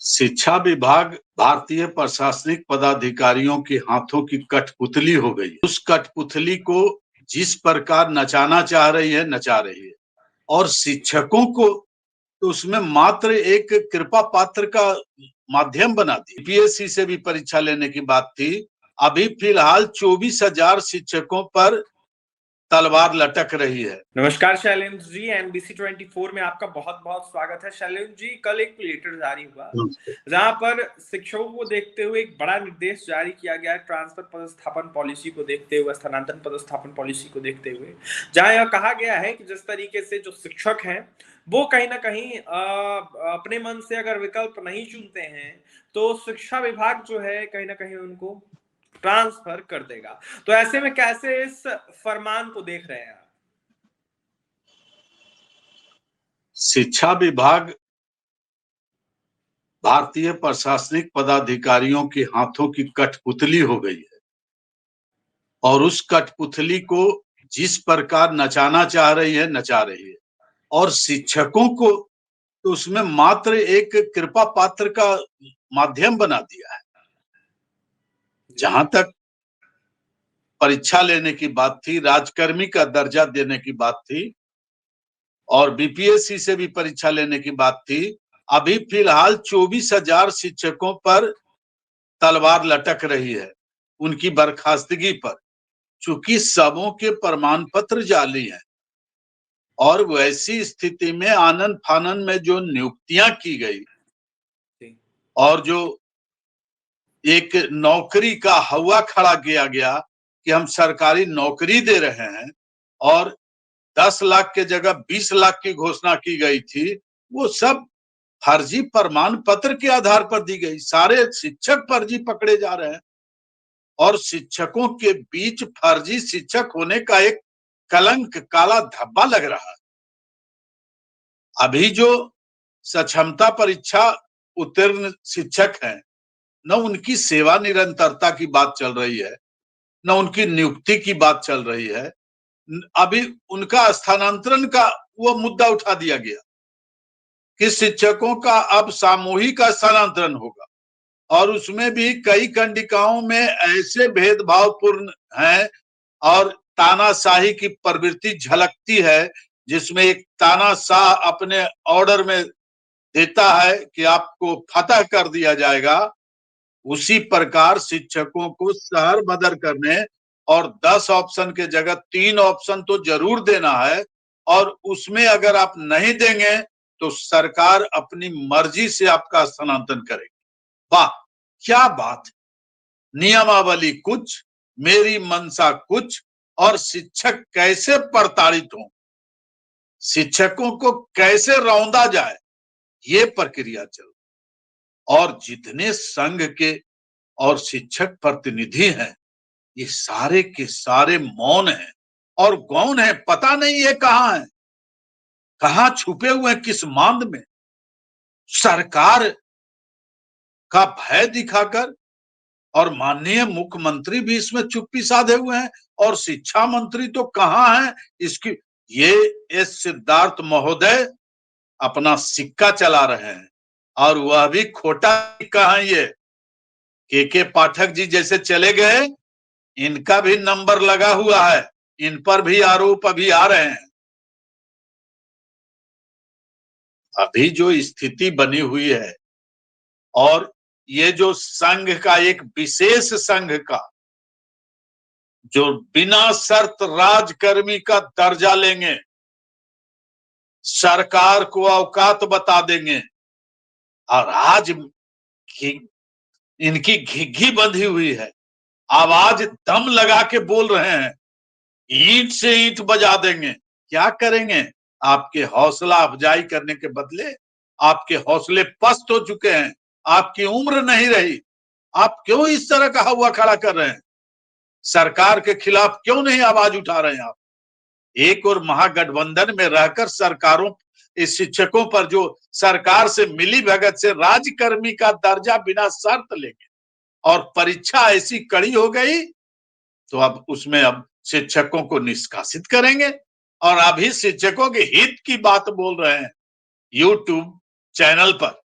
शिक्षा विभाग भारतीय प्रशासनिक पदाधिकारियों के हाथों की कठपुतली हो गई। उस कठपुतली को जिस प्रकार नचाना चाह रही है, नचा रही है और शिक्षकों को तो उसमें मात्र एक कृपा पात्र का माध्यम बना दी। पीएससी से भी परीक्षा लेने की बात थी। अभी फिलहाल 24,000 शिक्षकों पर तलवार लटक रही है। नमस्कार शैलेंद्र जी, एनबीसी 24 में आपका बहुत बहुत स्वागत है। शैलेंद्र जी, कल एक लेटर जारी हुआ जहां पर शिक्षकों को देखते हुए एक बड़ा निर्देश जारी किया गया है, ट्रांसफर पदस्थापन पॉलिसी को देखते हुए, स्थानांतरण पदस्थापन पॉलिसी को देखते हुए, जहां यह कहा गया है कि जिस तरीके से जो शिक्षक हैं वो कहीं ना कहीं अपने मन से अगर विकल्प नहीं चुनते हैं तो शिक्षा विभाग जो है कहीं ना कहीं उनको ट्रांसफर कर देगा। तो ऐसे में कैसे इस फरमान को देख रहे हैं आप? शिक्षा विभाग भारतीय प्रशासनिक पदाधिकारियों के हाथों की कठपुतली हो गई है और उस कठपुतली को जिस प्रकार नचाना चाह रही है, नचा रही है और शिक्षकों को तो उसमें मात्र एक कृपा पात्र का माध्यम बना दिया है। जहां तक परीक्षा लेने की बात थी, राजकर्मी का दर्जा देने की बात थी और बीपीएससी से भी परीक्षा लेने की बात थी। अभी फिलहाल 24,000 शिक्षकों पर तलवार लटक रही है उनकी बर्खास्तगी पर, चूंकि सबों के प्रमाण पत्र जाली हैं और वैसी स्थिति में आनन फानन में जो नियुक्तियां की गई और जो एक नौकरी का हवा खड़ा किया गया कि हम सरकारी नौकरी दे रहे हैं और 10 लाख के जगह 20 लाख की घोषणा की गई थी, वो सब फर्जी प्रमाण पत्र के आधार पर दी गई। सारे शिक्षक फर्जी पकड़े जा रहे हैं और शिक्षकों के बीच फर्जी शिक्षक होने का एक कलंक, काला धब्बा लग रहा है। अभी जो सक्षमता परीक्षा उत्तीर्ण शिक्षक हैं, न उनकी सेवा निरंतरता की बात चल रही है, न उनकी नियुक्ति की बात चल रही है। अभी उनका स्थानांतरण का वो मुद्दा उठा दिया गया कि शिक्षकों का अब सामूहिक स्थानांतरण होगा और उसमें भी कई कंडिकाओं में ऐसे भेदभावपूर्ण हैं और तानाशाही की प्रवृत्ति झलकती है, जिसमें एक तानाशाह अपने ऑर्डर में देता है कि आपको फतह कर दिया जाएगा। उसी प्रकार शिक्षकों को शहर बदर करने और 10 ऑप्शन के जगह 3 ऑप्शन तो जरूर देना है और उसमें अगर आप नहीं देंगे तो सरकार अपनी मर्जी से आपका स्थानांतरण करेगी। वाह, क्या बात है! नियमावली कुछ, मेरी मंशा कुछ और शिक्षक कैसे प्रताड़ित हों, शिक्षकों को कैसे रौंदा जाए, ये प्रक्रिया चल। और जितने संघ के और शिक्षक प्रतिनिधि हैं, ये सारे के सारे मौन हैं और गौन हैं। पता नहीं ये कहां है, कहां छुपे हुए हैं, किस मांद में। सरकार का भय दिखाकर और माननीय मुख्यमंत्री भी इसमें चुप्पी साधे हुए हैं और शिक्षा मंत्री तो कहां है इसकी। ये एस सिद्धार्थ महोदय अपना सिक्का चला रहे हैं और वह भी खोटा सिक्का है। ये के पाठक जी जैसे चले गए, इनका भी नंबर लगा हुआ है, इन पर भी आरोप अभी आ रहे हैं। अभी जो स्थिति बनी हुई है और ये जो संघ का एक विशेष संघ का जो बिना शर्त राजकर्मी का दर्जा लेंगे, सरकार को औकात बता देंगे और आज इनकी घिघी बंधी हुई है, आवाज दम लगा के बोल रहे हैं, ईंट से ईंट बजा देंगे। क्या करेंगे? आपके हौसला अफजाई करने के बदले आपके हौसले पस्त हो चुके हैं, आपकी उम्र नहीं रही। आप क्यों इस तरह का हवा खड़ा कर रहे हैं? सरकार के खिलाफ क्यों नहीं आवाज उठा रहे हैं आप? एक और महागठबंधन में रहकर सरकारों, इस शिक्षकों पर जो सरकार से मिली भगत से राजकर्मी का दर्जा बिना शर्त लेंगे और परीक्षा ऐसी कड़ी हो गई तो अब उसमें अब शिक्षकों को निष्कासित करेंगे और अभी शिक्षकों के हित की बात बोल रहे हैं यूट्यूब चैनल पर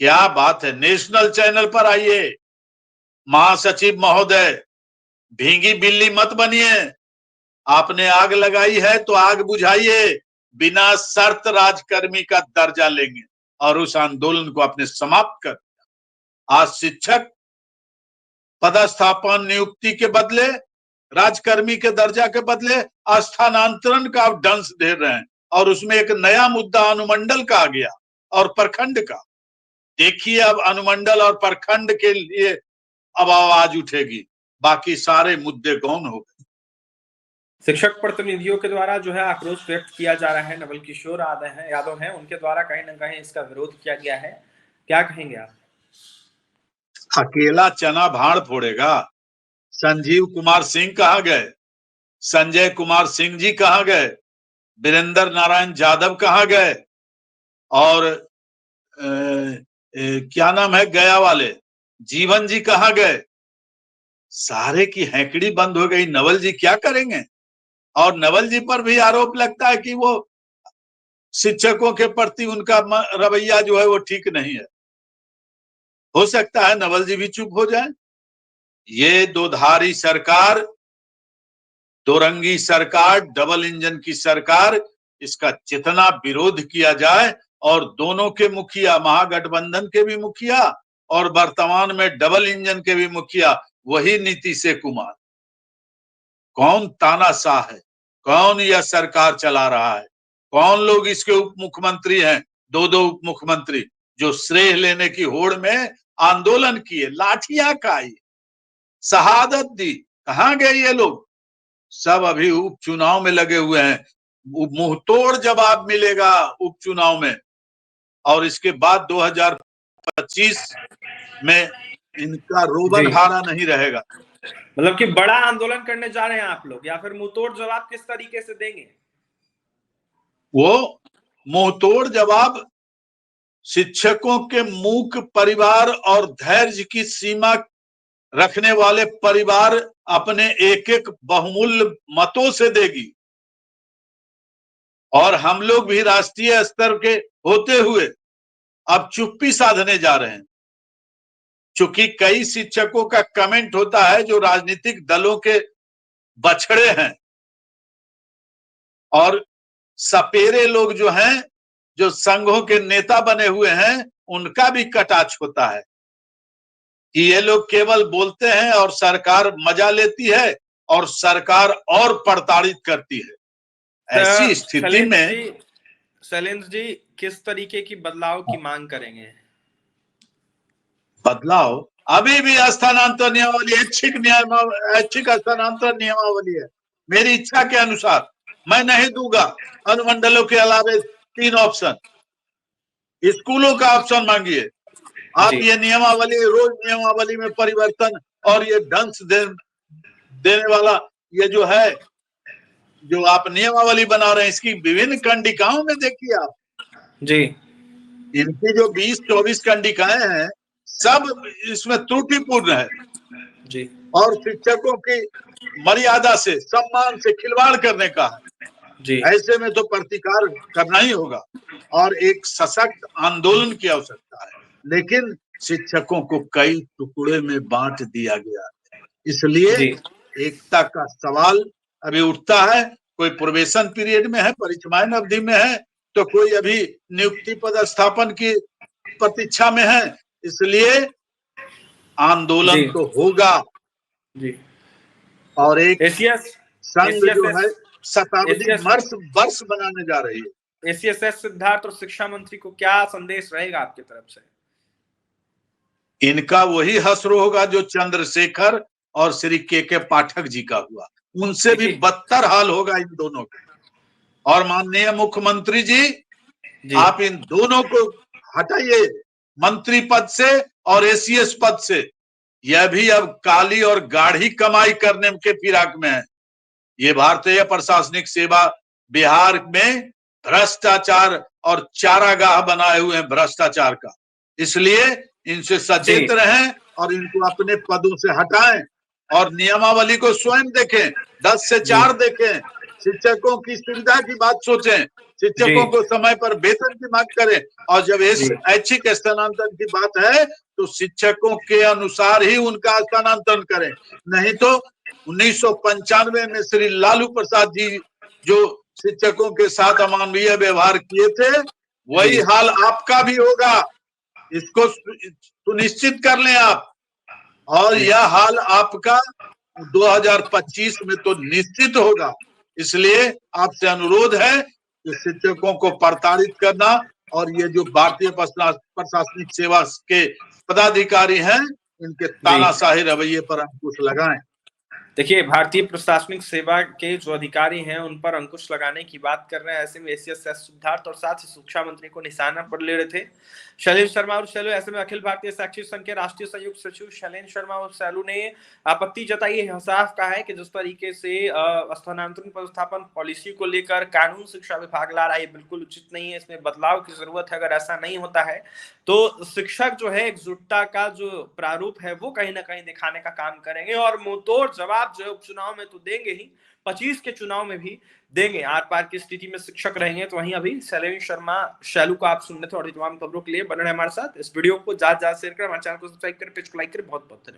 क्या बात है, नेशनल चैनल पर आइए। महासचिव महोदय, भींगी बिल्ली मत बनिए। आपने आग लगाई है तो आग बुझाइए। बिना शर्त राजकर्मी का दर्जा लेंगे और उस आंदोलन को आपने समाप्त कर दिया। आज शिक्षक पदस्थापन नियुक्ति के बदले, राजकर्मी के दर्जा के बदले स्थानांतरण का आप डंस दे रहे हैं, और उसमें एक नया मुद्दा अनुमंडल का आ गया और प्रखंड का। देखिए अब अनुमंडल और प्रखंड के लिए अब आवाज उठेगी, बाकी सारे मुद्दे गौन हो गए। शिक्षक प्रतिनिधियों के द्वारा जो है आक्रोश व्यक्त किया जा रहा है, नवल किशोर यादव हैं, उनके द्वारा कहीं ना कहीं इसका विरोध किया गया है, क्या कहेंगे आप? अकेला चना भाड़ फोड़ेगा। संजीव कुमार सिंह कहाँ गए? संजय कुमार सिंह जी कहाँ गए? वीरेंद्र नारायण यादव कहाँ गए? और क्या नाम है गया वाले, जीवन जी कहाँ गए? सारे की हैकड़ी बंद हो गई। नवल जी क्या करेंगे? और नवल जी पर भी आरोप लगता है कि वो शिक्षकों के प्रति उनका रवैया जो है वो ठीक नहीं है। हो सकता है नवल जी भी चुप हो जाए। ये दोधारी सरकार, दोरंगी सरकार, डबल इंजन की सरकार, इसका जितना विरोध किया जाए, और दोनों के मुखिया, महागठबंधन के भी मुखिया और वर्तमान में डबल इंजन के भी मुखिया वही नीतीश कुमार। कौन तानाशाह है? कौन यह सरकार चला रहा है? कौन लोग इसके उप मुख्यमंत्री हैं? दो उप मुख्यमंत्री जो श्रेय लेने की होड़ में आंदोलन किए, लाठियां खाई, शहादत दी। कहां गए ये लोग? सब अभी उपचुनाव में लगे हुए हैं। मुंहतोड़ जवाब मिलेगा उपचुनाव में, और इसके बाद 2025 में इनका रोबन हारा नहीं रहेगा। मतलब कि बड़ा आंदोलन करने जा रहे हैं आप लोग, या फिर मुंहतोड़ जवाब किस तरीके से देंगे? वो मुंहतोड़ जवाब शिक्षकों के मूक परिवार और धैर्य की सीमा रखने वाले परिवार अपने एक एक बहुमूल्य मतों से देगी, और हम लोग भी राष्ट्रीय स्तर के होते हुए अब चुप्पी साधने जा रहे हैं। चूंकि कई शिक्षकों का कमेंट होता है जो राजनीतिक दलों के बछड़े हैं, और सपेरे लोग जो हैं, जो संघों के नेता बने हुए हैं, उनका भी कटाक्ष होता है कि ये लोग केवल बोलते हैं और सरकार मजा लेती है और सरकार और प्रताड़ित करती है। ऐसी स्थिति में शैलेंद्र जी किस तरीके की बदलाव की मांग करेंगे? बदलाव अभी भी स्थानांतरण नियमावली, ऐच्छिक स्थानांतरण नियमावली है। मेरी इच्छा के अनुसार मैं नहीं दूंगा। अनुमंडलों के अलावे 3 ऑप्शन, स्कूलों का ऑप्शन मांगिए आप। ये नियमावली, रोज नियमावली में परिवर्तन और ये ढंस देने वाला ये जो है, जो आप नियमावली बना रहे हैं, इसकी विभिन्न कंडिकाओं में देखिए आप जी, इनकी जो 20-24 कंडिकाएं हैं, सब इसमें त्रुटिपूर्ण है जी, और शिक्षकों की मर्यादा से, सम्मान से खिलवाड़ करने का है जी। ऐसे में तो प्रतिकार करना ही होगा और एक सशक्त आंदोलन की आवश्यकता है। लेकिन शिक्षकों को कई टुकड़े में बांट दिया गया है, इसलिए एकता का सवाल अभी उठता है। कोई प्रोबेशन पीरियड में है, परिचयन अवधि में है, तो कोई अभी नियुक्ति पदस्थापन की प्रतीक्षा में है। इसलिए आंदोलन तो होगा जी। और एक संघ जो है शताब्दी वर्ष बनाने जा रही है। एसीएसएस सिद्धार्थ और शिक्षा मंत्री को क्या संदेश रहेगा आपकी तरफ से? इनका वही हश्र होगा जो चंद्रशेखर और श्री के पाठक जी का हुआ, उनसे भी बदतर हाल होगा इन दोनों का। और माननीय मुख्यमंत्री जी, आप इन दोनों को हटाइए मंत्री पद से और एसीएस पद से। यह भी अब काली और गाढ़ी कमाई करने के फिराक में है। ये भारतीय प्रशासनिक सेवा बिहार में भ्रष्टाचार और चारागाह बनाए हुए हैं भ्रष्टाचार का। इसलिए इनसे सचेत रहें और इनको अपने पदों से हटाएं और नियमावली को स्वयं देखें, 10 से 4 देखें, शिक्षकों की सुविधा की बात सोचें, शिक्षकों को समय पर वेतन की मांग करें, और जब ऐच्छिक स्थानांतरण की बात है तो शिक्षकों के अनुसार ही उनका स्थानांतरण करें। नहीं तो 1995 में श्री लालू प्रसाद जी जो शिक्षकों के साथ अमानवीय व्यवहार किए थे, वही हाल आपका भी होगा, इसको सुनिश्चित कर लें आप। और यह हाल आपका 2025 में तो निश्चित होगा। इसलिए आपसे अनुरोध है कि शिक्षकों को प्रताड़ित करना और ये जो भारतीय प्रशासनिक सेवा के पदाधिकारी हैं, इनके तानाशाही रवैये पर अंकुश लगाएं। देखिए, भारतीय प्रशासनिक सेवा के जो अधिकारी हैं उन पर अंकुश लगाने की बात कर रहे हैं। ऐसे में एसीएस सिद्धार्थ और साथ ही शिक्षा मंत्री को निशाना पर ले रहे थे शैलेंद्र शर्मा और सैलू। ऐसे में अखिल भारतीय शैक्षिक संघ के राष्ट्रीय संयुक्त सचिव शैलेंद्र शर्मा और सैलू ने आपत्ति जताई है। साफ कहा है कि जिस तरीके से स्थानांतरण पदस्थापन पॉलिसी को लेकर कानून शिक्षा विभाग ला रहा है, बिल्कुल उचित नहीं है, इसमें बदलाव की जरूरत है। अगर ऐसा नहीं होता है तो शिक्षक जो है एकजुटता का जो प्रारूप है वो कहीं ना कहीं दिखाने का काम करेंगे और मुंहतोड़ जवाब जो है उपचुनाव में तो देंगे ही, 25 के चुनाव में भी देंगे। आर पार की स्थिति में शिक्षक रहेंगे। तो वहीं अभी शैलेंद्र शर्मा शैलू को आप सुन रहे थे और तमाम खबरों के लिए बने रहे हमारे साथ। इस वीडियो को ज्यादा शेयर करें, हमारे चैनल को सब्सक्राइब करें, पेज को लाइक करें। बहुत बहुत धन्यवाद।